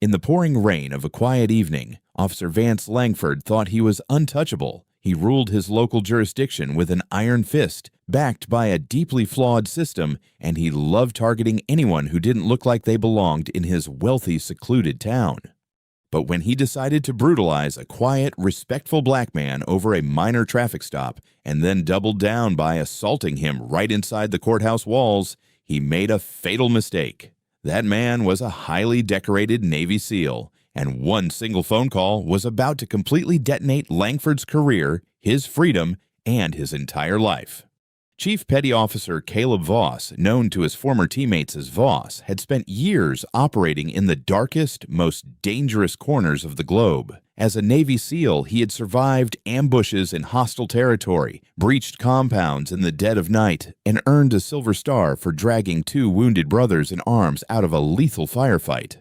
In the pouring rain of a quiet evening, Officer Vance Langford thought he was untouchable. He ruled his local jurisdiction with an iron fist, backed by a deeply flawed system, and he loved targeting anyone who didn't look like they belonged in his wealthy, secluded town. But when he decided to brutalize a quiet, respectful black man over a minor traffic stop and then doubled down by assaulting him right inside the courthouse walls, he made a fatal mistake. That man was a highly decorated Navy SEAL, and one single phone call was about to completely detonate Langford's career, his freedom, and his entire life. Chief Petty Officer Caleb Voss, known to his former teammates as Voss, had spent years operating in the darkest, most dangerous corners of the globe. As a Navy SEAL, he had survived ambushes in hostile territory, breached compounds in the dead of night, and earned a Silver Star for dragging 2 wounded brothers in arms out of a lethal firefight.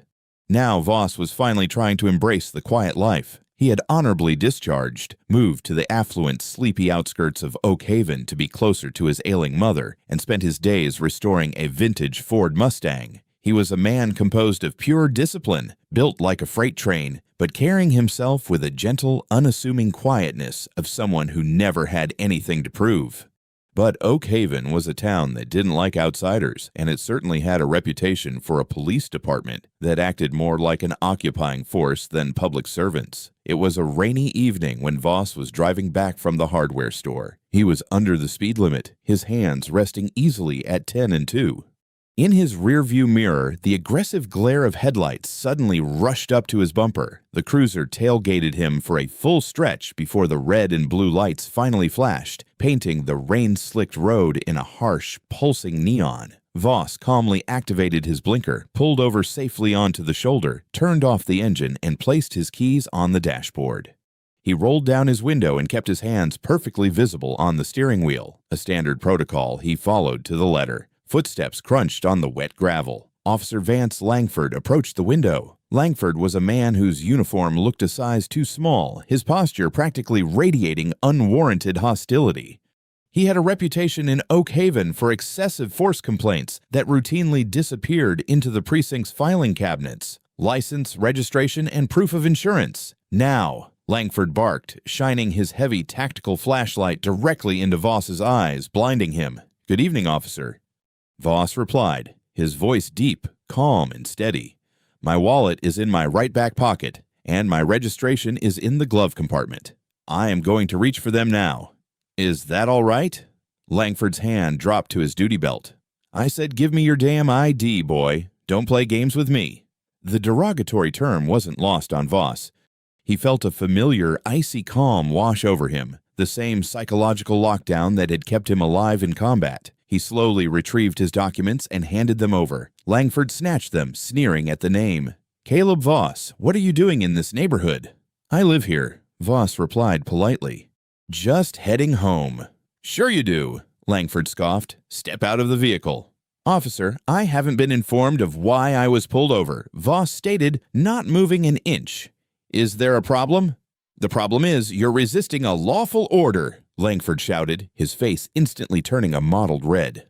Now Voss was finally trying to embrace the quiet life. He had honorably discharged, moved to the affluent, sleepy outskirts of Oak Haven to be closer to his ailing mother, and spent his days restoring a vintage Ford Mustang. He was a man composed of pure discipline, built like a freight train, but carrying himself with a gentle, unassuming quietness of someone who never had anything to prove. But Oak Haven was a town that didn't like outsiders, and it certainly had a reputation for a police department that acted more like an occupying force than public servants. It was a rainy evening when Voss was driving back from the hardware store. He was under the speed limit, his hands resting easily at 10 and 2. In his rearview mirror, the aggressive glare of headlights suddenly rushed up to his bumper. The cruiser tailgated him for a full stretch before the red and blue lights finally flashed, painting the rain-slicked road in a harsh, pulsing neon. Voss calmly activated his blinker, pulled over safely onto the shoulder, turned off the engine, and placed his keys on the dashboard. He rolled down his window and kept his hands perfectly visible on the steering wheel, a standard protocol he followed to the letter. Footsteps crunched on the wet gravel. Officer Vance Langford approached the window. Langford was a man whose uniform looked a size too small, his posture practically radiating unwarranted hostility. He had a reputation in Oak Haven for excessive force complaints that routinely disappeared into the precinct's filing cabinets. License, registration, and proof of insurance. Now, Langford barked, shining his heavy tactical flashlight directly into Voss's eyes, blinding him. "Good evening, officer." Voss replied, his voice deep, calm, and steady. "My wallet is in my right back pocket, and my registration is in the glove compartment. I am going to reach for them now. Is that all right?" Langford's hand dropped to his duty belt. "I said give me your damn ID, boy. Don't play games with me." The derogatory term wasn't lost on Voss. He felt a familiar, icy calm wash over him, the same psychological lockdown that had kept him alive in combat. He slowly retrieved his documents and handed them over. Langford snatched them, sneering at the name. "Caleb Voss, what are you doing in this neighborhood?" "I live here," Voss replied politely. "Just heading home." "Sure you do," Langford scoffed. "Step out of the vehicle." "Officer, I haven't been informed of why I was pulled over," Voss stated, not moving an inch. "Is there a problem?" "The problem is you're resisting a lawful order," Langford shouted, his face instantly turning a mottled red.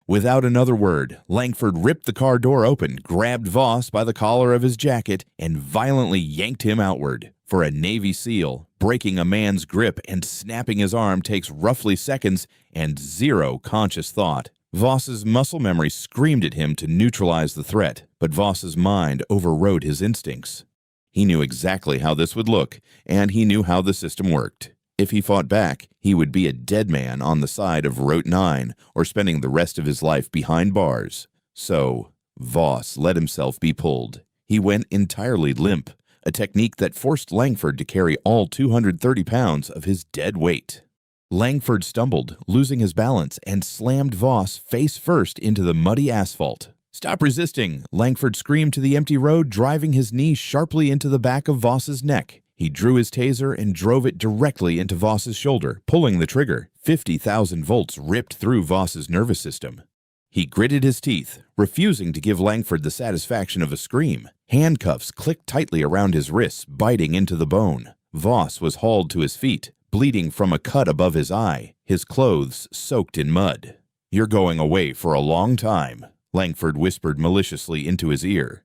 Without another word, Langford ripped the car door open, grabbed Voss by the collar of his jacket, and violently yanked him outward. For a Navy SEAL, breaking a man's grip and snapping his arm takes roughly seconds and zero conscious thought. Voss's muscle memory screamed at him to neutralize the threat, but Voss's mind overrode his instincts. He knew exactly how this would look, and he knew how the system worked. If he fought back, he would be a dead man on the side of Route 9 or spending the rest of his life behind bars. So, Voss let himself be pulled. He went entirely limp, a technique that forced Langford to carry all 230 pounds of his dead weight. Langford stumbled, losing his balance, and slammed Voss face first into the muddy asphalt. "Stop resisting!" Langford screamed to the empty road, driving his knee sharply into the back of Voss's neck. He drew his taser and drove it directly into Voss's shoulder, pulling the trigger. 50,000 volts ripped through Voss's nervous system. He gritted his teeth, refusing to give Langford the satisfaction of a scream. Handcuffs clicked tightly around his wrists, biting into the bone. Voss was hauled to his feet, bleeding from a cut above his eye, his clothes soaked in mud. "You're going away for a long time," Langford whispered maliciously into his ear.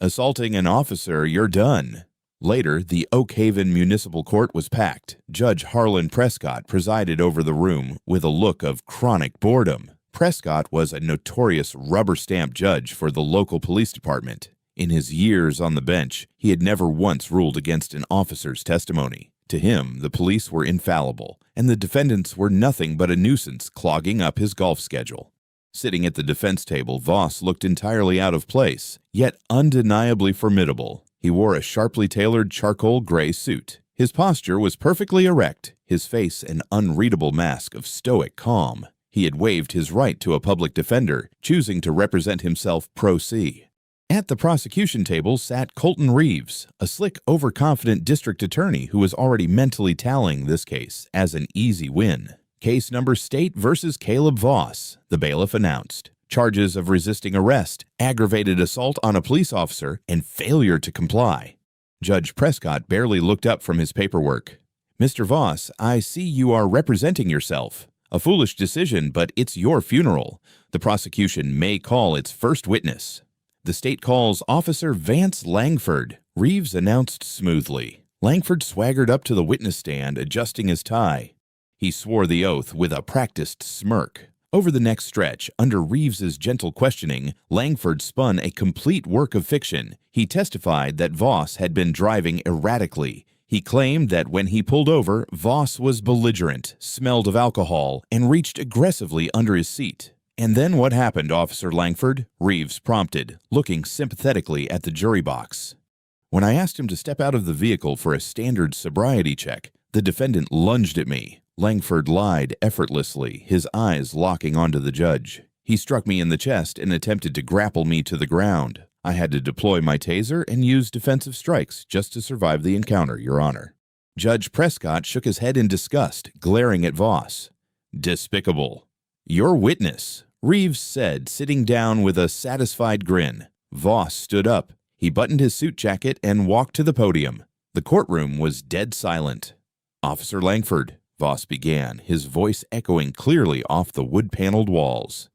Assaulting an officer, you're done. Later, the Oak Haven Municipal Court was packed. Judge Harlan Prescott presided over the room with a look of chronic boredom. Prescott was a notorious rubber-stamp judge for the local police department. In his years on the bench, he had never once ruled against an officer's testimony. To him, the police were infallible, and the defendants were nothing but a nuisance clogging up his golf schedule. Sitting at the defense table, Voss looked entirely out of place, yet undeniably formidable. He wore a sharply tailored charcoal gray suit. His posture was perfectly erect, his face an unreadable mask of stoic calm. He had waived his right to a public defender, choosing to represent himself pro se. At the prosecution table sat Colton Reeves, a slick, overconfident district attorney who was already mentally tallying this case as an easy win. Case number State versus Caleb Voss, the bailiff announced. Charges of resisting arrest, aggravated assault on a police officer, and failure to comply. Judge Prescott barely looked up from his paperwork. Mr. Voss, I see you are representing yourself. A foolish decision, but it's your funeral. The prosecution may call its first witness. The state calls Officer Vance Langford, Reeves announced smoothly. Langford swaggered up to the witness stand, adjusting his tie. He swore the oath with a practiced smirk. Over the next stretch, under Reeves's gentle questioning, Langford spun a complete work of fiction. He testified that Voss had been driving erratically. He claimed that when he pulled over, Voss was belligerent, smelled of alcohol, and reached aggressively under his seat. And then what happened, Officer Langford? Reeves prompted, looking sympathetically at the jury box. When I asked him to step out of the vehicle for a standard sobriety check, the defendant lunged at me. Langford lied effortlessly, his eyes locking onto the judge. He struck me in the chest and attempted to grapple me to the ground. I had to deploy my taser and use defensive strikes just to survive the encounter, Your Honor. Judge Prescott shook his head in disgust, glaring at Voss. Despicable. Your witness, Reeves said, sitting down with a satisfied grin. Voss stood up. He buttoned his suit jacket and walked to the podium. The courtroom was dead silent. Officer Langford, Voss began, his voice echoing clearly off the wood-paneled walls.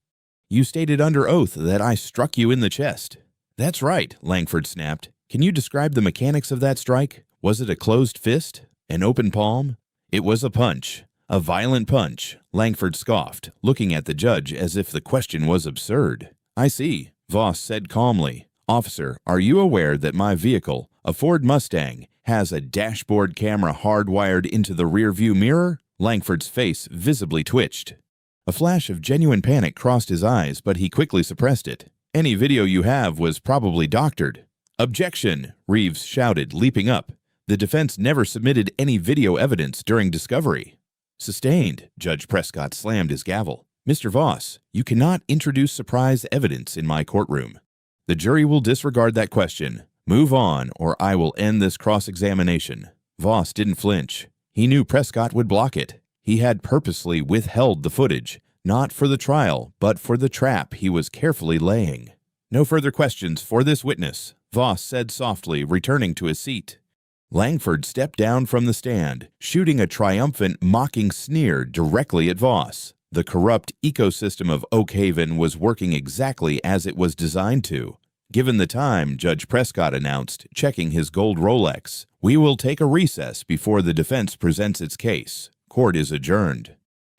You stated under oath that I struck you in the chest. That's right, Langford snapped. Can you describe the mechanics of that strike? Was it a closed fist? An open palm? It was a punch. A violent punch, Langford scoffed, looking at the judge as if the question was absurd. I see, Voss said calmly. Officer, are you aware that my vehicle, a Ford Mustang, has a dashboard camera hardwired into the rearview mirror? Langford's face visibly twitched. A flash of genuine panic crossed his eyes, but he quickly suppressed it. Any video you have was probably doctored. Objection, Reeves shouted, leaping up. The defense never submitted any video evidence during discovery. Sustained, Judge Prescott slammed his gavel. Mr. Voss, you cannot introduce surprise evidence in my courtroom. The jury will disregard that question. Move on, or I will end this cross-examination. Voss didn't flinch. He knew Prescott would block it. He had purposely withheld the footage, not for the trial, but for the trap he was carefully laying. No further questions for this witness, Voss said softly, returning to his seat. Langford stepped down from the stand, shooting a triumphant, mocking sneer directly at Voss. The corrupt ecosystem of Oak Haven was working exactly as it was designed to. Given the time, Judge Prescott announced, checking his gold Rolex, we will take a recess before the defense presents its case. Court is adjourned.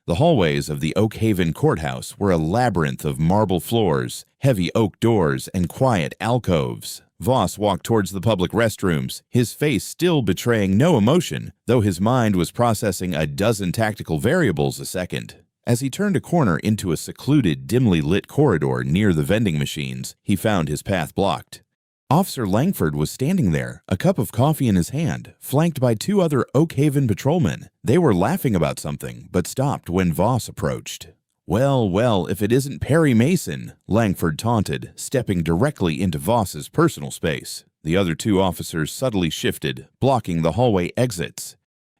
The hallways of the Oak Haven courthouse were a labyrinth of marble floors, heavy oak doors, and quiet alcoves. Voss walked towards the public restrooms, his face still betraying no emotion, though his mind was processing a dozen tactical variables a second. As he turned a corner into a secluded, dimly lit corridor near the vending machines, he found his path blocked. Officer Langford was standing there, a cup of coffee in his hand, flanked by two other Oak Haven patrolmen. They were laughing about something, but stopped when Voss approached. Well, if it isn't Perry Mason, Langford taunted, stepping directly into Voss's personal space. The other two officers subtly shifted, blocking the hallway exits.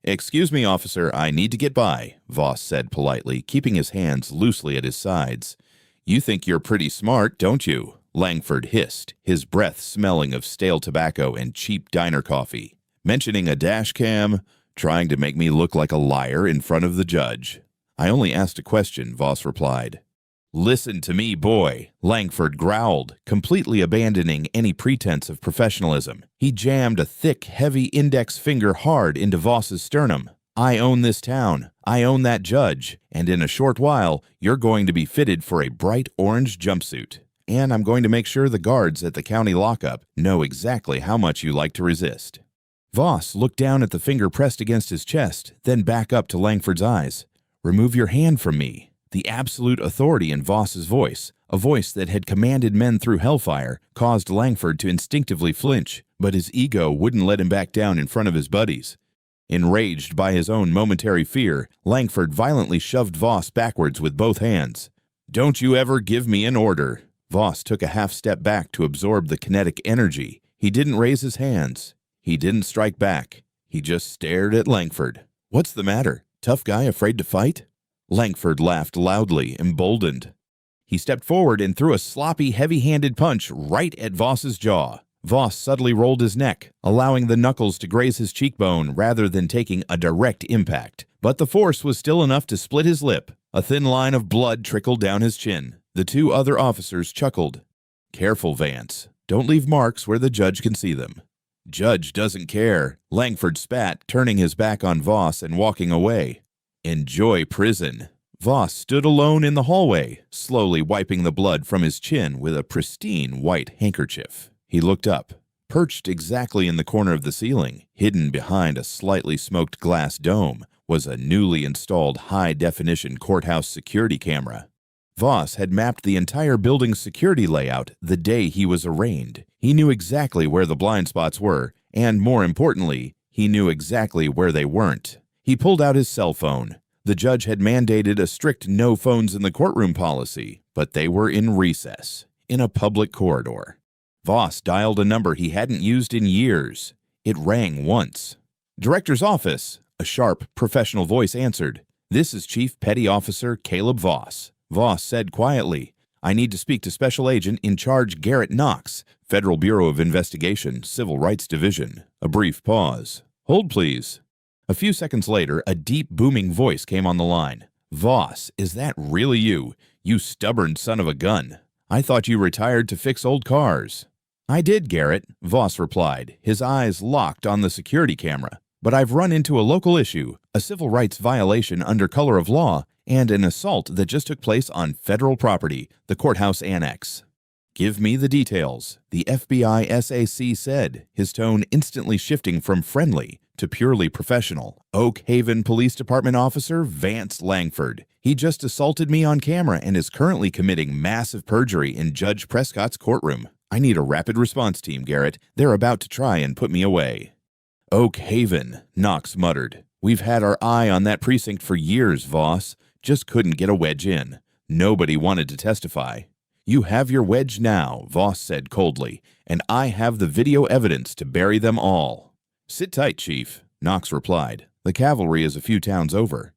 Excuse me, officer, I need to get by, Voss said politely, keeping his hands loosely at his sides. You think you're pretty smart, don't you? Langford hissed, his breath smelling of stale tobacco and cheap diner coffee. Mentioning a dash cam, trying to make me look like a liar in front of the judge. I only asked a question, Voss replied. "Listen to me, boy," Langford growled, completely abandoning any pretense of professionalism. He jammed a thick, heavy index finger hard into Voss's sternum. "I own this town. I own that judge. And in a short while, you're going to be fitted for a bright orange jumpsuit. And I'm going to make sure the guards at the county lockup know exactly how much you like to resist." Voss looked down at the finger pressed against his chest, then back up to Langford's eyes. "Remove your hand from me." The absolute authority in Voss's voice, a voice that had commanded men through hellfire, caused Langford to instinctively flinch, but his ego wouldn't let him back down in front of his buddies. Enraged by his own momentary fear, Langford violently shoved Voss backwards with both hands. "Don't you ever give me an order." Voss took a half step back to absorb the kinetic energy. He didn't raise his hands. He didn't strike back. He just stared at Langford. "What's the matter? Tough guy afraid to fight?" Langford laughed loudly, emboldened. He stepped forward and threw a sloppy, heavy-handed punch right at Voss's jaw. Voss subtly rolled his neck, allowing the knuckles to graze his cheekbone rather than taking a direct impact. But the force was still enough to split his lip. A thin line of blood trickled down his chin. The two other officers chuckled. "Careful, Vance. Don't leave marks where the judge can see them." "Judge doesn't care," Langford spat, turning his back on Voss and walking away. "Enjoy prison." Voss stood alone in the hallway, slowly wiping the blood from his chin with a pristine white handkerchief. He looked up. Perched exactly in the corner of the ceiling, hidden behind a slightly smoked glass dome, was a newly installed high-definition courthouse security camera. Voss had mapped the entire building's security layout the day he was arraigned. He knew exactly where the blind spots were, and more importantly, he knew exactly where they weren't. He pulled out his cell phone. The judge had mandated a strict no phones in the courtroom policy, but they were in recess, in a public corridor. Voss dialed a number he hadn't used in years. It rang once. "Director's office," a sharp, professional voice answered. "This is Chief Petty Officer Caleb Voss." Voss said quietly, "I need to speak to Special Agent in Charge Garrett Knox, Federal Bureau of Investigation, Civil Rights Division." A brief pause. "Hold, please." A few seconds later, a deep, booming voice came on the line. "Voss, is that really you? You stubborn son of a gun. I thought you retired to fix old cars." "I did, Garrett," Voss replied, his eyes locked on the security camera. "But I've run into a local issue, a civil rights violation under color of law, and an assault that just took place on federal property, the courthouse annex." "Give me the details," the FBI SAC said, his tone instantly shifting from friendly to purely professional. "Oak Haven Police Department Officer Vance Langford. He just assaulted me on camera and is currently committing massive perjury in Judge Prescott's courtroom. I need a rapid response team, Garrett. They're about to try and put me away." "Oak Haven," Knox muttered. "We've had our eye on that precinct for years, Voss. Just couldn't get a wedge in. Nobody wanted to testify." "You have your wedge now," Voss said coldly, "and I have the video evidence to bury them all." "Sit tight, Chief," Knox replied. "The cavalry is a few towns over."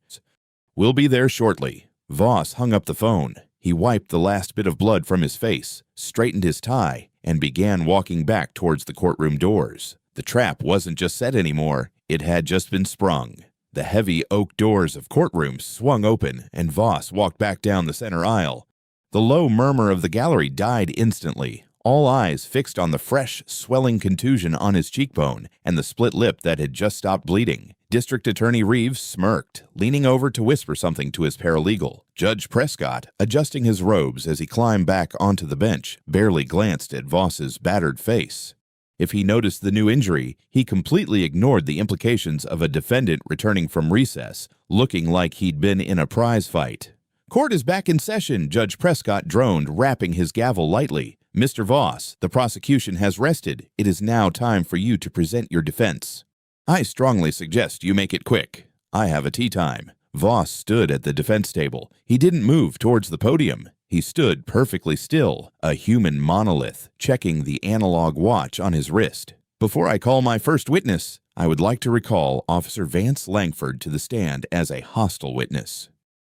"We'll be there shortly." Voss hung up the phone. He wiped the last bit of blood from his face, straightened his tie, and began walking back towards the courtroom doors. The trap wasn't just set anymore, it had just been sprung. The heavy oak doors of courtrooms swung open, and Voss walked back down the center aisle. The low murmur of the gallery died instantly, all eyes fixed on the fresh, swelling contusion on his cheekbone and the split lip that had just stopped bleeding. District Attorney Reeves smirked, leaning over to whisper something to his paralegal. Judge Prescott, adjusting his robes as he climbed back onto the bench, barely glanced at Voss's battered face. If he noticed the new injury, he completely ignored the implications of a defendant returning from recess, looking like he'd been in a prize fight. "Court is back in session," Judge Prescott droned, rapping his gavel lightly. "Mr. Voss, the prosecution has rested. It is now time for you to present your defense. I strongly suggest you make it quick. I have a tea time." Voss stood at the defense table. He didn't move towards the podium. He stood perfectly still, a human monolith, checking the analog watch on his wrist. "Before I call my first witness, I would like to recall Officer Vance Langford to the stand as a hostile witness."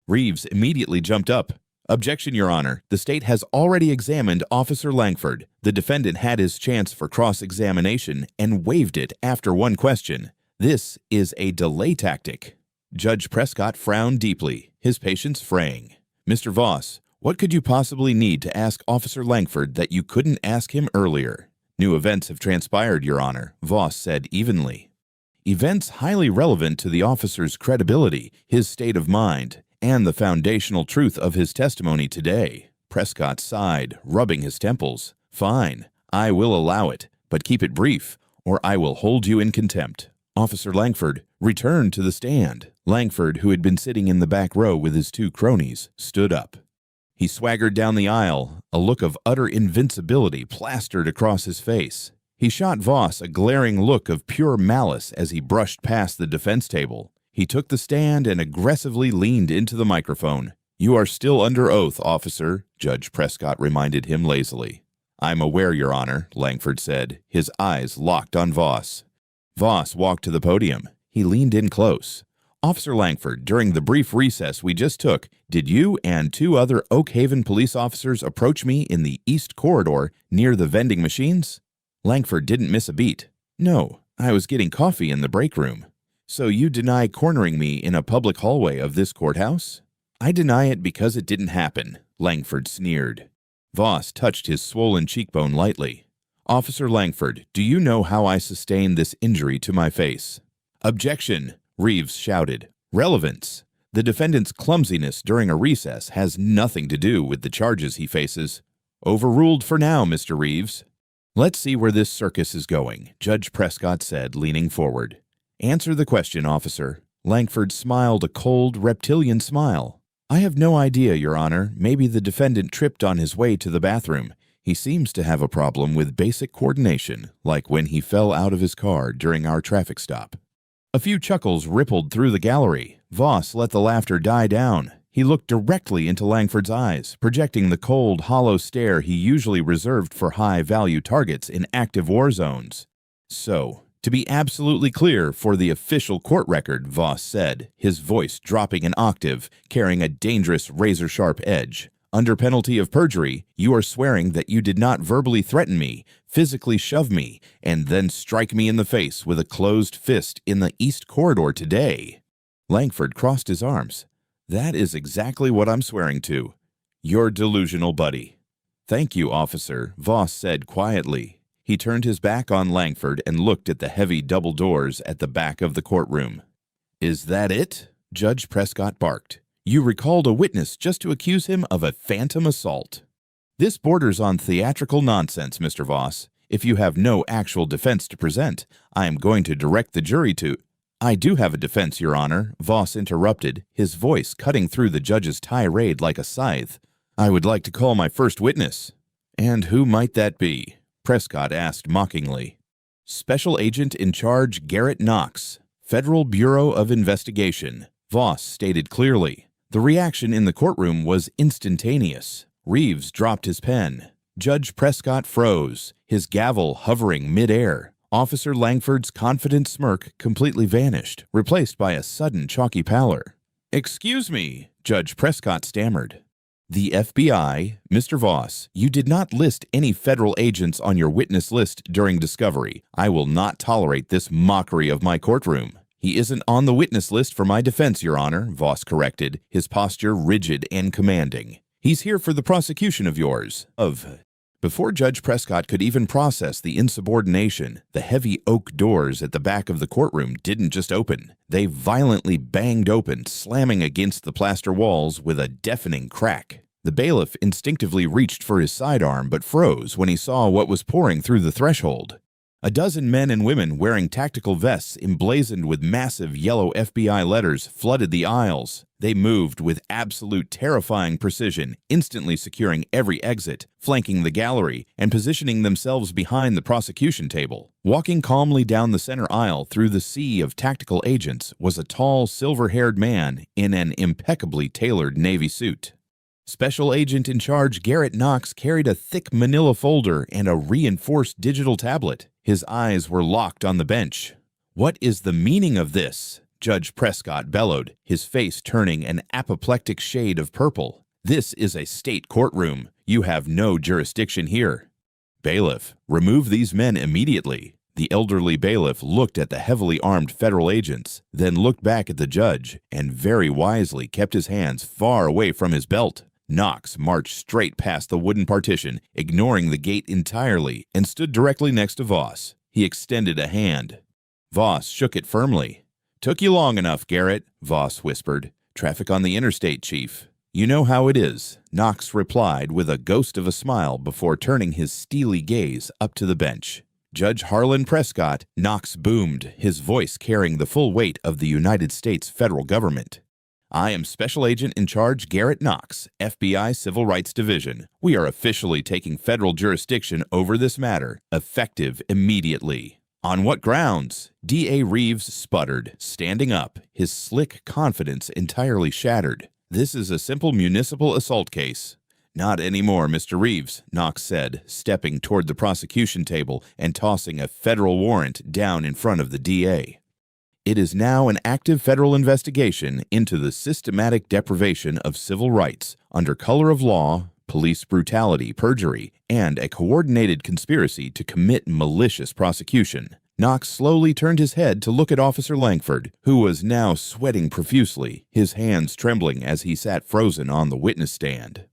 Reeves immediately jumped up. "Objection, Your Honor. The state has already examined Officer Langford. The defendant had his chance for cross-examination and waived it after one question. This is a delay tactic." Judge Prescott frowned deeply, his patience fraying. "Mr. Voss, What could you possibly need to ask Officer Langford that you couldn't ask him earlier? New events have transpired, Your Honor, Voss said evenly. Events highly relevant to the officer's credibility, his state of mind, and the foundational truth of his testimony today. Prescott sighed, rubbing his temples. Fine, I will allow it, but keep it brief, or I will hold you in contempt. Officer Langford returned to the stand. Langford, who had been sitting in the back row with his two cronies, stood up. He swaggered down the aisle, a look of utter invincibility plastered across his face. He shot Voss a glaring look of pure malice as he brushed past the defense table. He took the stand and aggressively leaned into the microphone. "You are still under oath, officer," Judge Prescott reminded him lazily. "I'm aware, Your Honor," Langford said, his eyes locked on Voss. Voss walked to the podium. He leaned in close. "Officer Langford, during the brief recess we just took, did you and two other Oak Haven police officers approach me in the east corridor near the vending machines?" Langford didn't miss a beat. "No, I was getting coffee in the break room." "So you deny cornering me in a public hallway of this courthouse?" "I deny it because it didn't happen," Langford sneered. Voss touched his swollen cheekbone lightly. "Officer Langford, do you know how I sustained this injury to my face?" "Objection!" Reeves shouted. "Relevance. The defendant's clumsiness during a recess has nothing to do with the charges he faces." "Overruled for now, Mr. Reeves." "Let's see where this circus is going," Judge Prescott said, leaning forward. "Answer the question, officer." Langford smiled a cold, reptilian smile. "I have no idea, Your Honor. Maybe the defendant tripped on his way to the bathroom. He seems to have a problem with basic coordination, like when he fell out of his car during our traffic stop." A few chuckles rippled through the gallery. Voss let the laughter die down. He looked directly into Langford's eyes, projecting the cold, hollow stare he usually reserved for high-value targets in active war zones. "So, to be absolutely clear for the official court record," Voss said, his voice dropping an octave, carrying a dangerous razor-sharp edge. "Under penalty of perjury, you are swearing that you did not verbally threaten me, physically shove me, and then strike me in the face with a closed fist in the east corridor today." Langford crossed his arms. "That is exactly what I'm swearing to. You're delusional, buddy." "Thank you, officer," Voss said quietly. He turned his back on Langford and looked at the heavy double doors at the back of the courtroom. "Is that it?" Judge Prescott barked. "You recalled a witness just to accuse him of a phantom assault." "This borders on theatrical nonsense, Mr. Voss. If you have no actual defense to present, I am going to direct the jury to—" "I do have a defense, Your Honor," Voss interrupted, his voice cutting through the judge's tirade like a scythe. "I would like to call my first witness." "And who might that be?" Prescott asked mockingly. "Special Agent in Charge Garrett Knox, Federal Bureau of Investigation," Voss stated clearly. The reaction in the courtroom was instantaneous. Reeves dropped his pen. Judge Prescott froze, his gavel hovering mid-air. Officer Langford's confident smirk completely vanished, replaced by a sudden chalky pallor. "Excuse me," Judge Prescott stammered. "The FBI, Mr. Voss, you did not list any federal agents on your witness list during discovery. I will not tolerate this mockery of my courtroom." "He isn't on the witness list for my defense, Your Honor," Voss corrected, his posture rigid and commanding. "He's here for the prosecution of yours." Before Judge Prescott could even process the insubordination, the heavy oak doors at the back of the courtroom didn't just open. They violently banged open, slamming against the plaster walls with a deafening crack. The bailiff instinctively reached for his sidearm but froze when he saw what was pouring through the threshold. A dozen men and women wearing tactical vests emblazoned with massive yellow FBI letters flooded the aisles. They moved with absolute terrifying precision, instantly securing every exit, flanking the gallery, and positioning themselves behind the prosecution table. Walking calmly down the center aisle through the sea of tactical agents was a tall, silver-haired man in an impeccably tailored Navy suit. Special Agent in Charge Garrett Knox carried a thick manila folder and a reinforced digital tablet. His eyes were locked on the bench. "What is the meaning of this?" Judge Prescott bellowed, his face turning an apoplectic shade of purple. "This is a state courtroom. You have no jurisdiction here." "Bailiff, remove these men immediately." The elderly bailiff looked at the heavily armed federal agents, then looked back at the judge, and very wisely kept his hands far away from his belt. Knox marched straight past the wooden partition, ignoring the gate entirely, and stood directly next to Voss. He extended a hand. Voss shook it firmly. "Took you long enough, Garrett," Voss whispered. "Traffic on the interstate, Chief." "You know how it is," Knox replied with a ghost of a smile before turning his steely gaze up to the bench. "Judge Harlan Prescott," Knox boomed, his voice carrying the full weight of the United States federal government. "I am Special Agent in Charge Garrett Knox, FBI Civil Rights Division. We are officially taking federal jurisdiction over this matter, effective immediately." "On what grounds?" D.A. Reeves sputtered, standing up, his slick confidence entirely shattered. "This is a simple municipal assault case." "Not anymore, Mr. Reeves," Knox said, stepping toward the prosecution table and tossing a federal warrant down in front of the DA. "It is now an active federal investigation into the systematic deprivation of civil rights under color of law, police brutality, perjury, and a coordinated conspiracy to commit malicious prosecution." Knox slowly turned his head to look at Officer Langford, who was now sweating profusely, his hands trembling as he sat frozen on the witness stand.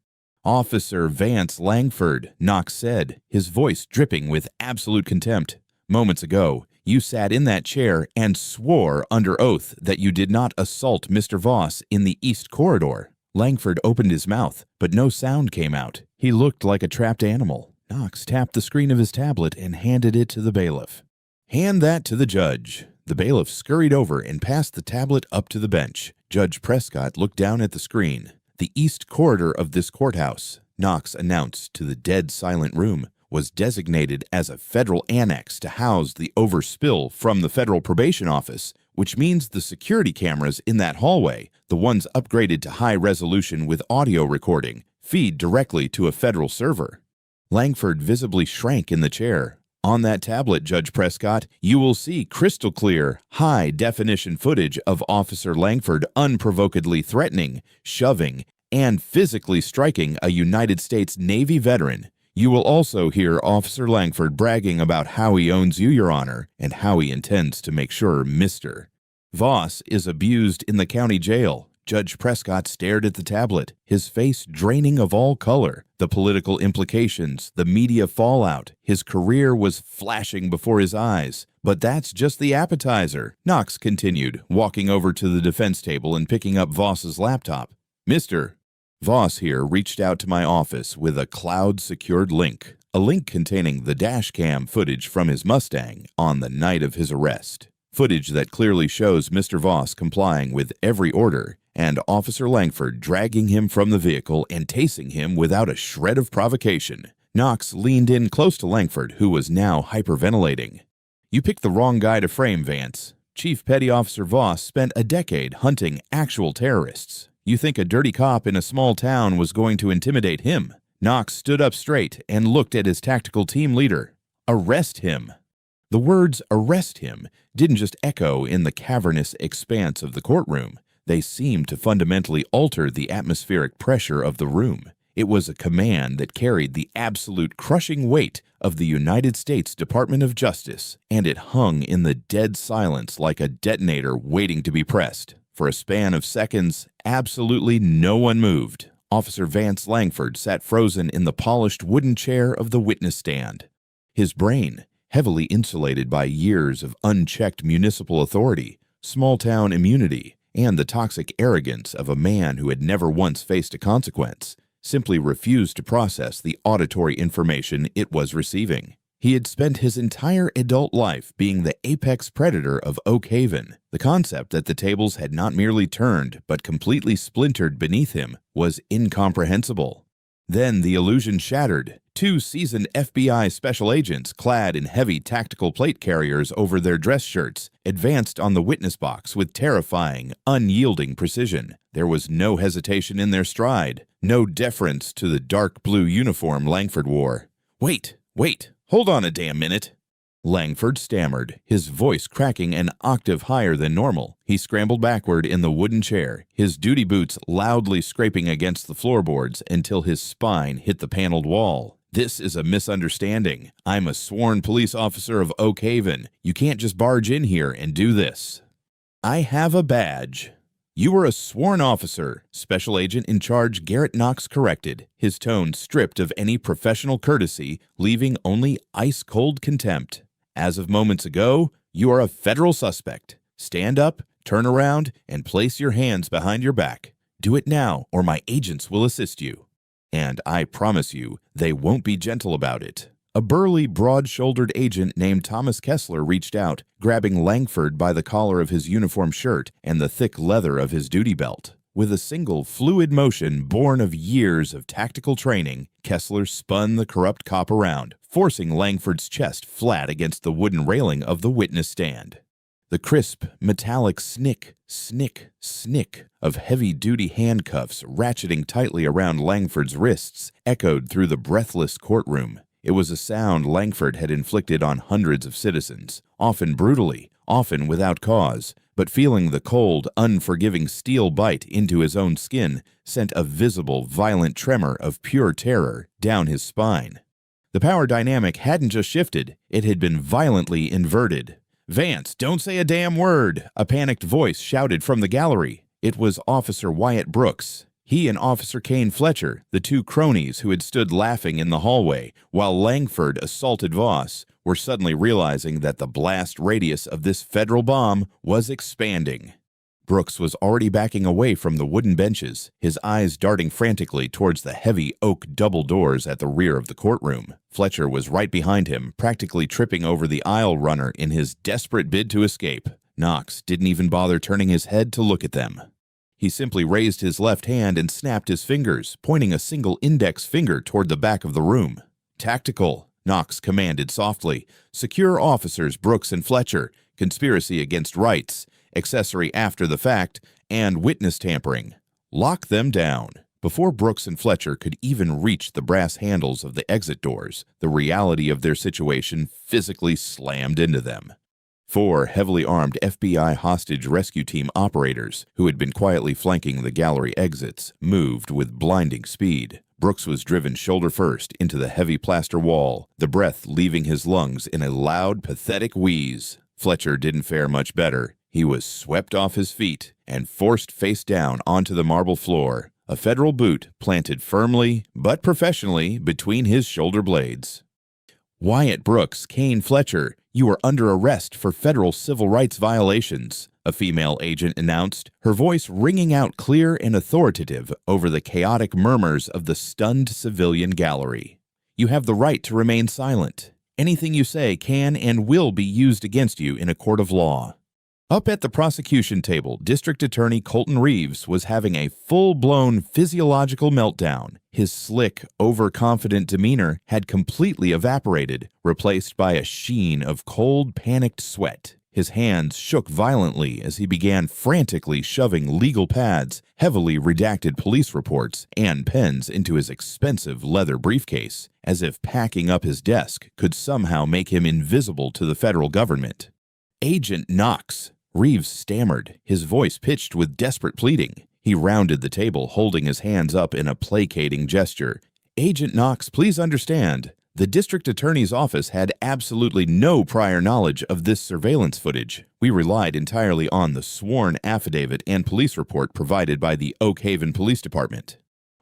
"Officer Vance Langford," Knox said, his voice dripping with absolute contempt. "Moments ago, you sat in that chair and swore under oath that you did not assault Mr. Voss in the East Corridor." Langford opened his mouth, but no sound came out. He looked like a trapped animal. Knox tapped the screen of his tablet and handed it to the bailiff. "Hand that to the judge." The bailiff scurried over and passed the tablet up to the bench. Judge Prescott looked down at the screen. "The East Corridor of this courthouse," Knox announced to the dead silent room, "was designated as a federal annex to house the overspill from the federal probation office, which means the security cameras in that hallway, the ones upgraded to high resolution with audio recording, feed directly to a federal server." Langford visibly shrank in the chair. "On that tablet, Judge Prescott, you will see crystal clear, high-definition footage of Officer Langford unprovokedly threatening, shoving, and physically striking a United States Navy veteran. You will also hear Officer Langford bragging about how he owns you, Your Honor, and how he intends to make sure Mr. Voss is abused in the county jail." Judge Prescott stared at the tablet, his face draining of all color. The political implications, the media fallout, his career was flashing before his eyes. "But that's just the appetizer," Knox continued, walking over to the defense table and picking up Voss's laptop. "Mr. Voss here reached out to my office with a cloud-secured link, a link containing the dashcam footage from his Mustang on the night of his arrest. Footage that clearly shows Mr. Voss complying with every order, and Officer Langford dragging him from the vehicle and tasing him without a shred of provocation." Knox leaned in close to Langford, who was now hyperventilating. "You picked the wrong guy to frame, Vance. Chief Petty Officer Voss spent a decade hunting actual terrorists. You think a dirty cop in a small town was going to intimidate him?" Knox stood up straight and looked at his tactical team leader. "Arrest him." The words "arrest him" didn't just echo in the cavernous expanse of the courtroom. They seemed to fundamentally alter the atmospheric pressure of the room. It was a command that carried the absolute crushing weight of the United States Department of Justice, and it hung in the dead silence like a detonator waiting to be pressed. For a span of seconds, absolutely no one moved. Officer Vance Langford sat frozen in the polished wooden chair of the witness stand. His brain, heavily insulated by years of unchecked municipal authority, small-town immunity, and the toxic arrogance of a man who had never once faced a consequence, simply refused to process the auditory information it was receiving. He had spent his entire adult life being the apex predator of Oak Haven. The concept that the tables had not merely turned but completely splintered beneath him was incomprehensible. Then the illusion shattered. Two seasoned FBI special agents, clad in heavy tactical plate carriers over their dress shirts, advanced on the witness box with terrifying, unyielding precision. There was no hesitation in their stride, no deference to the dark blue uniform Langford wore. Wait, hold on a damn minute." Langford stammered, his voice cracking an octave higher than normal. He scrambled backward in the wooden chair, his duty boots loudly scraping against the floorboards until his spine hit the paneled wall. "This is a misunderstanding. I'm a sworn police officer of Oak Haven. You can't just barge in here and do this." "I have a badge." "You are a sworn officer," Special Agent in Charge Garrett Knox corrected, his tone stripped of any professional courtesy, leaving only ice-cold contempt. "As of moments ago, you are a federal suspect. Stand up, turn around, and place your hands behind your back. Do it now, or my agents will assist you. And I promise you, they won't be gentle about it." A burly, broad-shouldered agent named Thomas Kessler reached out, grabbing Langford by the collar of his uniform shirt and the thick leather of his duty belt. With a single, fluid motion born of years of tactical training, Kessler spun the corrupt cop around, forcing Langford's chest flat against the wooden railing of the witness stand. The crisp, metallic snick, snick, snick of heavy-duty handcuffs ratcheting tightly around Langford's wrists echoed through the breathless courtroom. It was a sound Langford had inflicted on hundreds of citizens, often brutally, often without cause, but feeling the cold, unforgiving steel bite into his own skin sent a visible, violent tremor of pure terror down his spine. The power dynamic hadn't just shifted, it had been violently inverted. "Vance, don't say a damn word!" a panicked voice shouted from the gallery. It was Officer Wyatt Brooks. He and Officer Kane Fletcher, the two cronies who had stood laughing in the hallway while Langford assaulted Voss, were suddenly realizing that the blast radius of this federal bomb was expanding. Brooks was already backing away from the wooden benches, his eyes darting frantically towards the heavy oak double doors at the rear of the courtroom. Fletcher was right behind him, practically tripping over the aisle runner in his desperate bid to escape. Knox didn't even bother turning his head to look at them. He simply raised his left hand and snapped his fingers, pointing a single index finger toward the back of the room. "Tactical," Knox commanded softly. "Secure officers Brooks and Fletcher, conspiracy against rights, accessory after the fact, and witness tampering. Lock them down." Before Brooks and Fletcher could even reach the brass handles of the exit doors, the reality of their situation physically slammed into them. 4 heavily armed FBI hostage rescue team operators, who had been quietly flanking the gallery exits, moved with blinding speed. Brooks was driven shoulder first into the heavy plaster wall, the breath leaving his lungs in a loud, pathetic wheeze. Fletcher didn't fare much better. He was swept off his feet and forced face down onto the marble floor, a federal boot planted firmly but professionally between his shoulder blades. "Wyatt Brooks, Kane Fletcher, you are under arrest for federal civil rights violations," a female agent announced, her voice ringing out clear and authoritative over the chaotic murmurs of the stunned civilian gallery. "You have the right to remain silent. Anything you say can and will be used against you in a court of law." Up at the prosecution table, District Attorney Colton Reeves was having a full-blown physiological meltdown. His slick, overconfident demeanor had completely evaporated, replaced by a sheen of cold, panicked sweat. His hands shook violently as he began frantically shoving legal pads, heavily redacted police reports, and pens into his expensive leather briefcase, as if packing up his desk could somehow make him invisible to the federal government. "Agent Knox," Reeves stammered, his voice pitched with desperate pleading. He rounded the table, holding his hands up in a placating gesture. "Agent Knox, please understand. The district attorney's office had absolutely no prior knowledge of this surveillance footage. We relied entirely on the sworn affidavit and police report provided by the Oak Haven Police Department.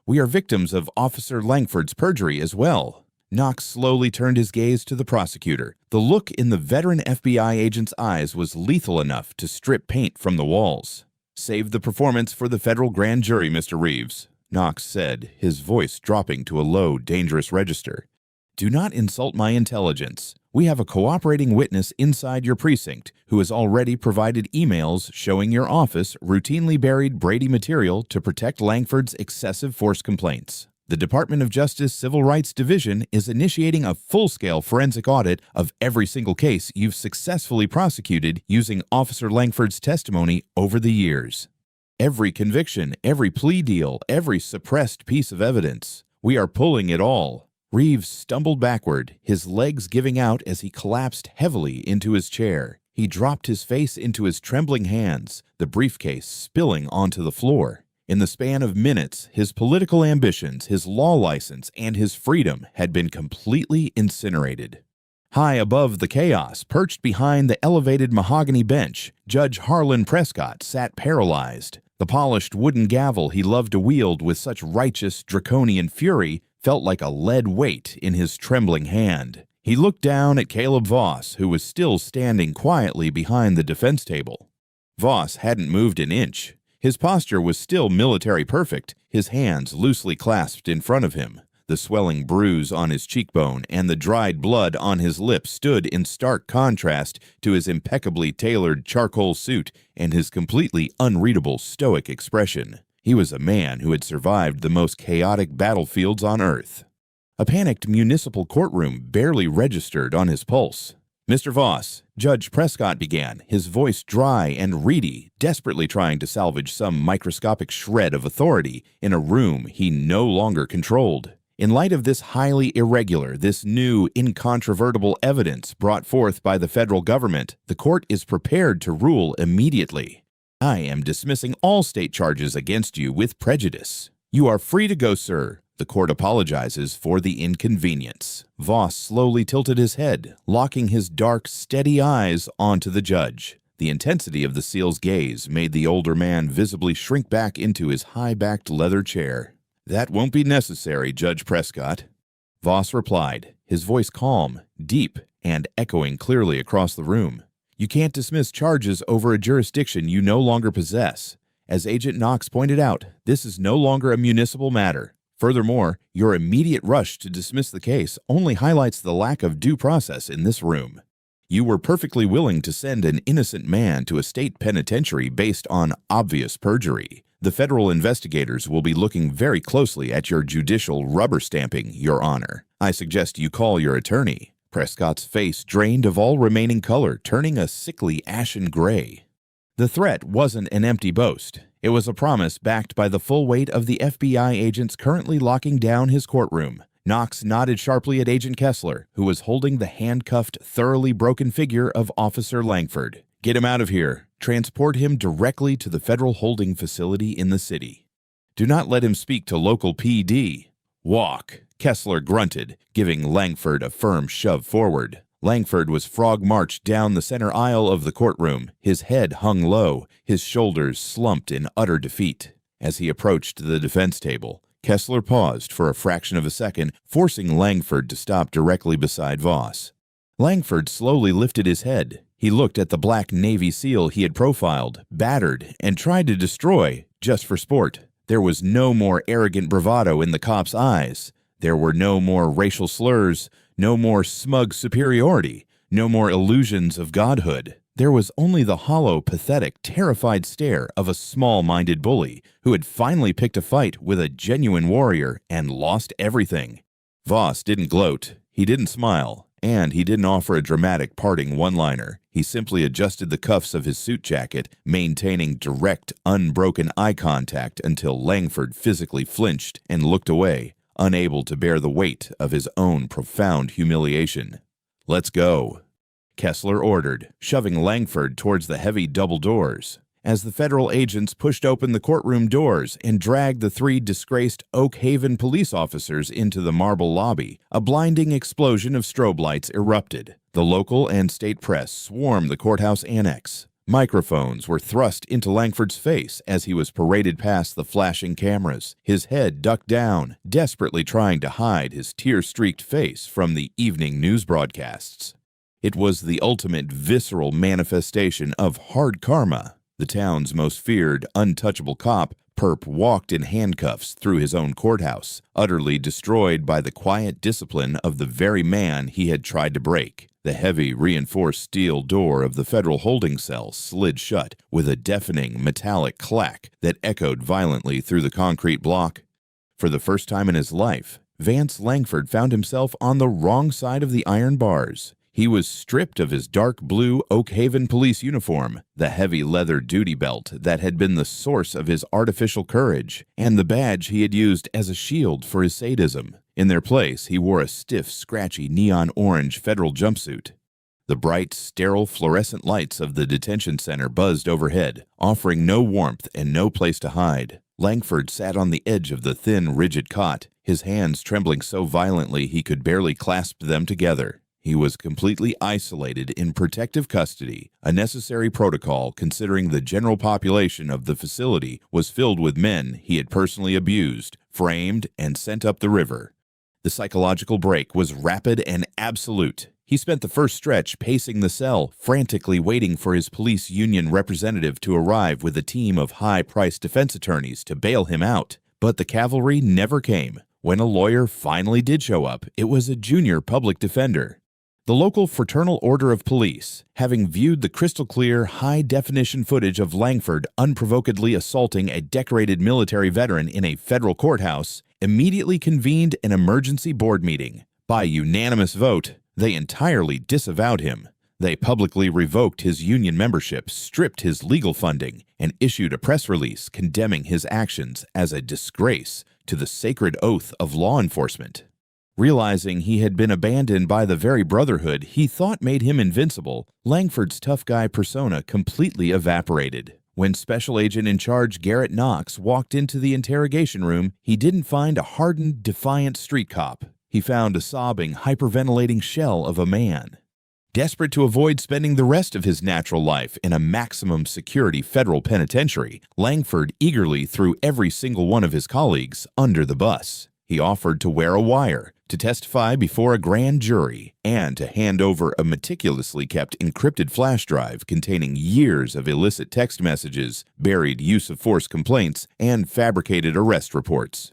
We are victims of Officer Langford's perjury as well." Knox slowly turned his gaze to the prosecutor. The look in the veteran FBI agent's eyes was lethal enough to strip paint from the walls. "Save the performance for the federal grand jury, Mr. Reeves," Knox said, his voice dropping to a low, dangerous register. "Do not insult my intelligence. We have a cooperating witness inside your precinct who has already provided emails showing your office routinely buried Brady material to protect Langford's excessive force complaints. The Department of Justice Civil Rights Division is initiating a full-scale forensic audit of every single case you've successfully prosecuted using Officer Langford's testimony over the years. Every conviction, every plea deal, every suppressed piece of evidence. We are pulling it all." Reeves stumbled backward, his legs giving out as he collapsed heavily into his chair. He dropped his face into his trembling hands, the briefcase spilling onto the floor. In the span of minutes, his political ambitions, his law license, and his freedom had been completely incinerated. High above the chaos, perched behind the elevated mahogany bench, Judge Harlan Prescott sat paralyzed. The polished wooden gavel he loved to wield with such righteous, draconian fury felt like a lead weight in his trembling hand. He looked down at Caleb Voss, who was still standing quietly behind the defense table. Voss hadn't moved an inch. His posture was still military perfect, his hands loosely clasped in front of him. The swelling bruise on his cheekbone and the dried blood on his lip stood in stark contrast to his impeccably tailored charcoal suit and his completely unreadable stoic expression. He was a man who had survived the most chaotic battlefields on Earth. A panicked municipal courtroom barely registered on his pulse. "Mr. Voss," Judge Prescott began, his voice dry and reedy, desperately trying to salvage some microscopic shred of authority in a room he no longer controlled. In light of this highly irregular, this new, incontrovertible evidence brought forth by the federal government, the court is prepared to rule immediately. I am dismissing all state charges against you with prejudice. You are free to go, sir. The court apologizes for the inconvenience. Voss slowly tilted his head, locking his dark, steady eyes onto the judge. The intensity of the SEAL's gaze made the older man visibly shrink back into his high-backed leather chair. "That won't be necessary, Judge Prescott." Voss replied, his voice calm, deep, and echoing clearly across the room. "You can't dismiss charges over a jurisdiction you no longer possess. As Agent Knox pointed out, this is no longer a municipal matter. Furthermore, your immediate rush to dismiss the case only highlights the lack of due process in this room. You were perfectly willing to send an innocent man to a state penitentiary based on obvious perjury. The federal investigators will be looking very closely at your judicial rubber stamping, Your Honor. I suggest you call your attorney." Prescott's face drained of all remaining color, turning a sickly ashen gray. The threat wasn't an empty boast. It was a promise backed by the full weight of the FBI agents currently locking down his courtroom. Knox nodded sharply at Agent Kessler, who was holding the handcuffed, thoroughly broken figure of Officer Langford. "Get him out of here. Transport him directly to the federal holding facility in the city. Do not let him speak to local PD. Walk," Kessler grunted, giving Langford a firm shove forward. Langford was frog-marched down the center aisle of the courtroom, his head hung low, his shoulders slumped in utter defeat. As he approached the defense table, Kessler paused for a fraction of a second, forcing Langford to stop directly beside Voss. Langford slowly lifted his head. He looked at the black Navy SEAL he had profiled, battered, and tried to destroy, just for sport. There was no more arrogant bravado in the cop's eyes. There were no more racial slurs, no more smug superiority, no more illusions of godhood. There was only the hollow, pathetic, terrified stare of a small-minded bully who had finally picked a fight with a genuine warrior and lost everything. Voss didn't gloat, he didn't smile, and he didn't offer a dramatic parting one-liner. He simply adjusted the cuffs of his suit jacket, maintaining direct, unbroken eye contact until Langford physically flinched and looked away, unable to bear the weight of his own profound humiliation. "Let's go," Kessler ordered, shoving Langford towards the heavy double doors. As the federal agents pushed open the courtroom doors and dragged the three disgraced Oak Haven police officers into the marble lobby, a blinding explosion of strobe lights erupted. The local and state press swarmed the courthouse annex. Microphones were thrust into Langford's face as he was paraded past the flashing cameras, his head ducked down, desperately trying to hide his tear-streaked face from the evening news broadcasts. It was the ultimate visceral manifestation of hard karma. The town's most feared, untouchable cop, Perp, walked in handcuffs through his own courthouse, utterly destroyed by the quiet discipline of the very man he had tried to break. The heavy, reinforced steel door of the federal holding cell slid shut with a deafening metallic clack that echoed violently through the concrete block. For the first time in his life, Vance Langford found himself on the wrong side of the iron bars. He was stripped of his dark blue Oak Haven police uniform, the heavy leather duty belt that had been the source of his artificial courage, and the badge he had used as a shield for his sadism. In their place, he wore a stiff, scratchy neon orange federal jumpsuit. The bright, sterile fluorescent lights of the detention center buzzed overhead, offering no warmth and no place to hide. Langford sat on the edge of the thin, rigid cot, his hands trembling so violently he could barely clasp them together. He was completely isolated in protective custody, a necessary protocol considering the general population of the facility was filled with men he had personally abused, framed, and sent up the river. The psychological break was rapid and absolute. He spent the first stretch pacing the cell, frantically waiting for his police union representative to arrive with a team of high-priced defense attorneys to bail him out. But the cavalry never came. When a lawyer finally did show up, it was a junior public defender. The local Fraternal Order of Police, having viewed the crystal-clear, high-definition footage of Langford unprovokedly assaulting a decorated military veteran in a federal courthouse, immediately convened an emergency board meeting. By unanimous vote, they entirely disavowed him. They publicly revoked his union membership, stripped his legal funding, and issued a press release condemning his actions as a disgrace to the sacred oath of law enforcement. Realizing he had been abandoned by the very brotherhood he thought made him invincible, Langford's tough guy persona completely evaporated. When Special Agent in Charge Garrett Knox walked into the interrogation room, he didn't find a hardened, defiant street cop. He found a sobbing, hyperventilating shell of a man. Desperate to avoid spending the rest of his natural life in a maximum security federal penitentiary, Langford eagerly threw every single one of his colleagues under the bus. He offered to wear a wire, to testify before a grand jury, and to hand over a meticulously kept encrypted flash drive containing years of illicit text messages, buried use-of-force complaints, and fabricated arrest reports.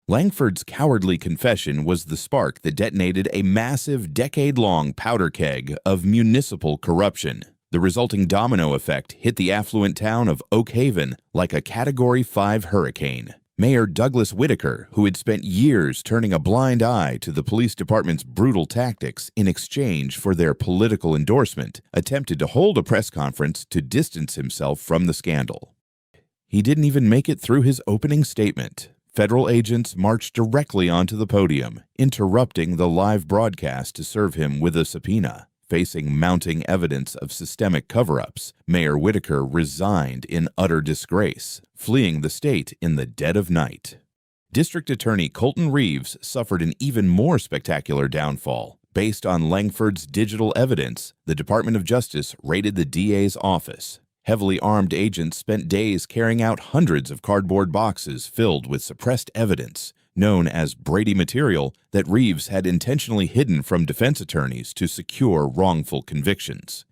Langford's cowardly confession was the spark that detonated a massive, decade-long powder keg of municipal corruption. The resulting domino effect hit the affluent town of Oak Haven like a Category 5 hurricane. Mayor Douglas Whitaker, who had spent years turning a blind eye to the police department's brutal tactics in exchange for their political endorsement, attempted to hold a press conference to distance himself from the scandal. He didn't even make it through his opening statement. Federal agents marched directly onto the podium, interrupting the live broadcast to serve him with a subpoena. Facing mounting evidence of systemic cover-ups, Mayor Whitaker resigned in utter disgrace, fleeing the state in the dead of night. District Attorney Colton Reeves suffered an even more spectacular downfall. Based on Langford's digital evidence, the Department of Justice raided the DA's office. Heavily armed agents spent days carrying out hundreds of cardboard boxes filled with suppressed evidence, known as Brady material, that Reeves had intentionally hidden from defense attorneys to secure wrongful convictions.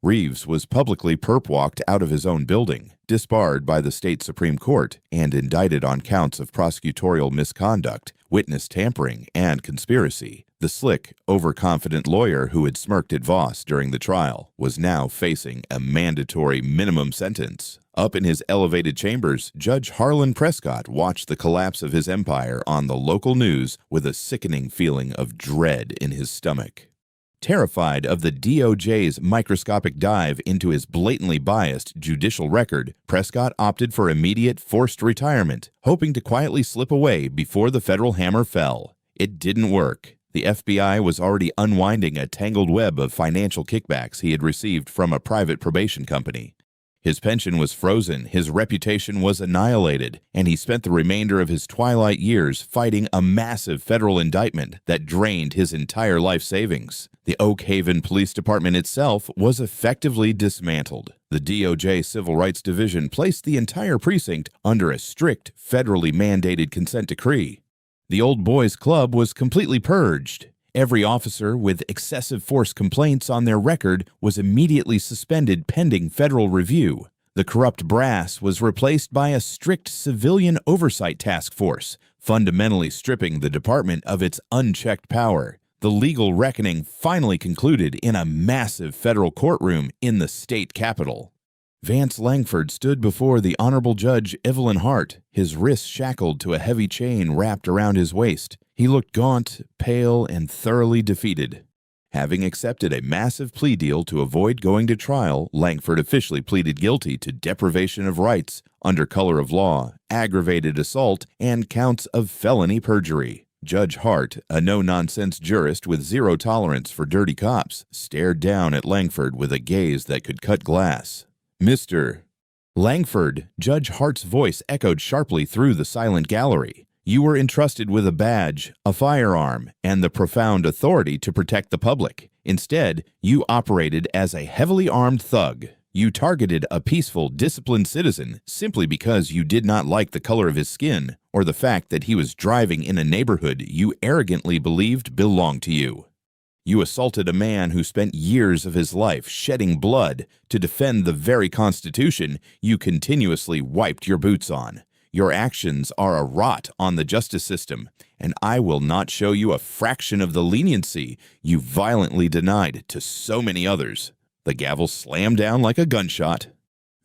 Reeves was publicly perp-walked out of his own building, disbarred by the state Supreme Court, and indicted on counts of prosecutorial misconduct, witness tampering, and conspiracy. The slick, overconfident lawyer who had smirked at Voss during the trial was now facing a mandatory minimum sentence. Up in his elevated chambers, Judge Harlan Prescott watched the collapse of his empire on the local news with a sickening feeling of dread in his stomach. Terrified of the DOJ's microscopic dive into his blatantly biased judicial record, Prescott opted for immediate forced retirement, hoping to quietly slip away before the federal hammer fell. It didn't work. The FBI was already unwinding a tangled web of financial kickbacks he had received from a private probation company. His pension was frozen, his reputation was annihilated, and he spent the remainder of his twilight years fighting a massive federal indictment that drained his entire life savings. The Oak Haven Police Department itself was effectively dismantled. The DOJ Civil Rights Division placed the entire precinct under a strict, federally mandated consent decree. The Old Boys Club was completely purged. Every officer with excessive force complaints on their record was immediately suspended pending federal review. The corrupt brass was replaced by a strict civilian oversight task force, fundamentally stripping the department of its unchecked power. The legal reckoning finally concluded in a massive federal courtroom in the state capitol. Vance Langford stood before the Honorable Judge Evelyn Hart, his wrists shackled to a heavy chain wrapped around his waist. He looked gaunt, pale, and thoroughly defeated. Having accepted a massive plea deal to avoid going to trial, Langford officially pleaded guilty to deprivation of rights, under color of law, aggravated assault, and counts of felony perjury. Judge Hart, a no-nonsense jurist with zero tolerance for dirty cops, stared down at Langford with a gaze that could cut glass. "Mr. Langford," Judge Hart's voice echoed sharply through the silent gallery. "You were entrusted with a badge, a firearm, and the profound authority to protect the public. Instead, you operated as a heavily armed thug. You targeted a peaceful, disciplined citizen simply because you did not like the color of his skin or the fact that he was driving in a neighborhood you arrogantly believed belonged to you. You assaulted a man who spent years of his life shedding blood to defend the very Constitution you continuously wiped your boots on. Your actions are a rot on the justice system, and I will not show you a fraction of the leniency you violently denied to so many others. The gavel slammed down like a gunshot.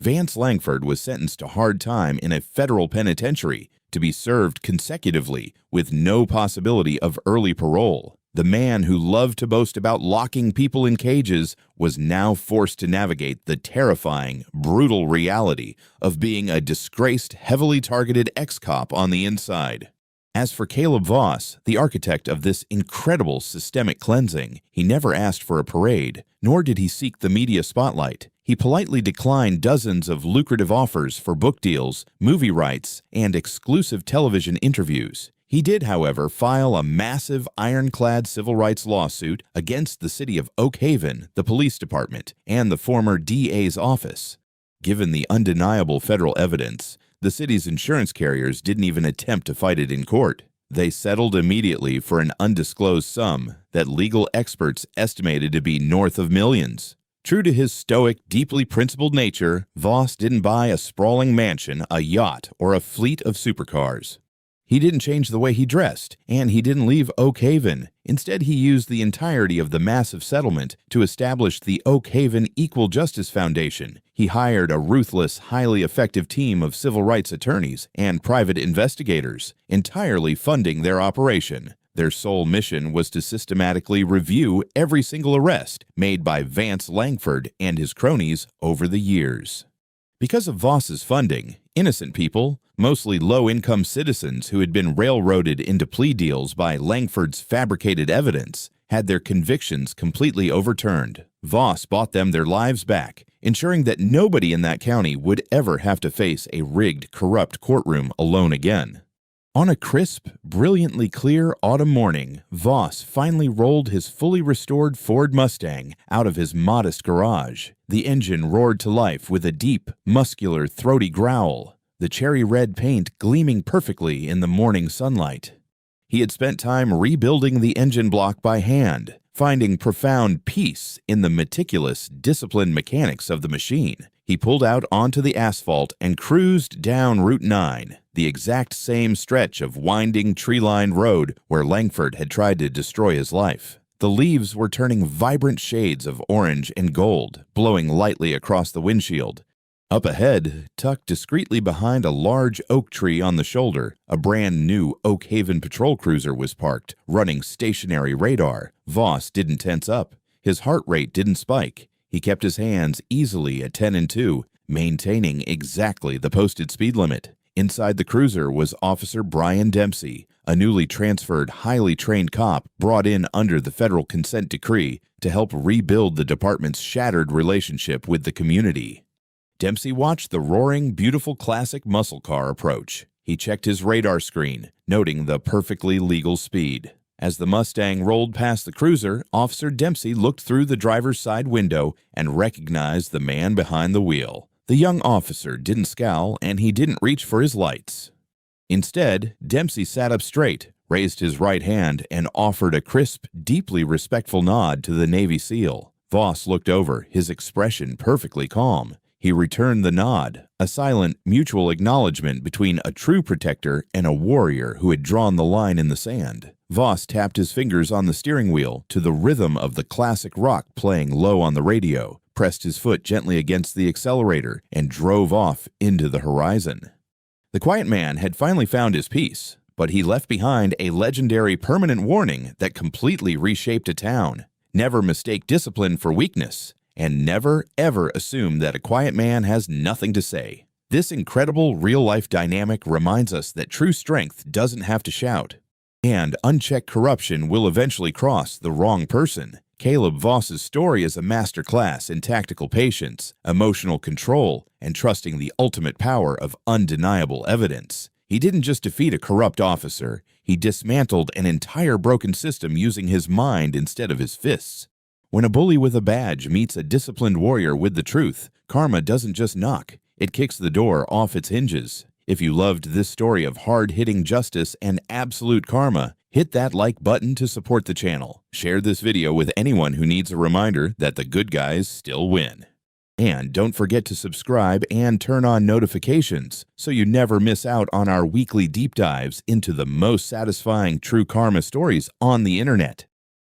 Vance Langford was sentenced to hard time in a federal penitentiary to be served consecutively with no possibility of early parole. The man who loved to boast about locking people in cages was now forced to navigate the terrifying, brutal reality of being a disgraced, heavily targeted ex-cop on the inside. As for Caleb Voss, the architect of this incredible systemic cleansing, he never asked for a parade, nor did he seek the media spotlight. He politely declined dozens of lucrative offers for book deals, movie rights, and exclusive television interviews. He did, however, file a massive ironclad civil rights lawsuit against the city of Oak Haven, the police department, and the former DA's office. Given the undeniable federal evidence, the city's insurance carriers didn't even attempt to fight it in court. They settled immediately for an undisclosed sum that legal experts estimated to be north of millions. True to his stoic, deeply principled nature, Voss didn't buy a sprawling mansion, a yacht, or a fleet of supercars. He didn't change the way he dressed, and he didn't leave Oak Haven. Instead, he used the entirety of the massive settlement to establish the Oak Haven Equal Justice Foundation. He hired a ruthless, highly effective team of civil rights attorneys and private investigators, entirely funding their operation. Their sole mission was to systematically review every single arrest made by Vance Langford and his cronies over the years. Because of Voss's funding, innocent people, mostly low-income citizens who had been railroaded into plea deals by Langford's fabricated evidence, had their convictions completely overturned. Voss bought them their lives back, ensuring that nobody in that county would ever have to face a rigged, corrupt courtroom alone again. On a crisp, brilliantly clear autumn morning, Voss finally rolled his fully restored Ford Mustang out of his modest garage. The engine roared to life with a deep, muscular, throaty growl, the cherry red paint gleaming perfectly in the morning sunlight. He had spent time rebuilding the engine block by hand, finding profound peace in the meticulous, disciplined mechanics of the machine. He pulled out onto the asphalt and cruised down Route 9, the exact same stretch of winding, tree-lined road where Langford had tried to destroy his life. The leaves were turning vibrant shades of orange and gold, blowing lightly across the windshield. Up ahead, tucked discreetly behind a large oak tree on the shoulder, a brand new Oak Haven patrol cruiser was parked, running stationary radar. Voss didn't tense up. His heart rate didn't spike. He kept his hands easily at 10 and 2, maintaining exactly the posted speed limit. Inside the cruiser was Officer Brian Dempsey, a newly transferred, highly trained cop brought in under the federal consent decree to help rebuild the department's shattered relationship with the community. Dempsey watched the roaring, beautiful classic muscle car approach. He checked his radar screen, noting the perfectly legal speed. As the Mustang rolled past the cruiser, Officer Dempsey looked through the driver's side window and recognized the man behind the wheel. The young officer didn't scowl, and he didn't reach for his lights. Instead, Dempsey sat up straight, raised his right hand, and offered a crisp, deeply respectful nod to the Navy SEAL. Voss looked over, his expression perfectly calm. He returned the nod, a silent, mutual acknowledgement between a true protector and a warrior who had drawn the line in the sand. Voss tapped his fingers on the steering wheel to the rhythm of the classic rock playing low on the radio, pressed his foot gently against the accelerator, and drove off into the horizon. The quiet man had finally found his peace, but he left behind a legendary permanent warning that completely reshaped a town. Never mistake discipline for weakness, and never, ever assume that a quiet man has nothing to say. This incredible real-life dynamic reminds us that true strength doesn't have to shout, and unchecked corruption will eventually cross the wrong person. Caleb Voss's story is a masterclass in tactical patience, emotional control, and trusting the ultimate power of undeniable evidence. He didn't just defeat a corrupt officer, he dismantled an entire broken system using his mind instead of his fists. When a bully with a badge meets a disciplined warrior with the truth, karma doesn't just knock, it kicks the door off its hinges. If you loved this story of hard-hitting justice and absolute karma, hit that like button to support the channel. Share this video with anyone who needs a reminder that the good guys still win. And don't forget to subscribe and turn on notifications so you never miss out on our weekly deep dives into the most satisfying true karma stories on the internet.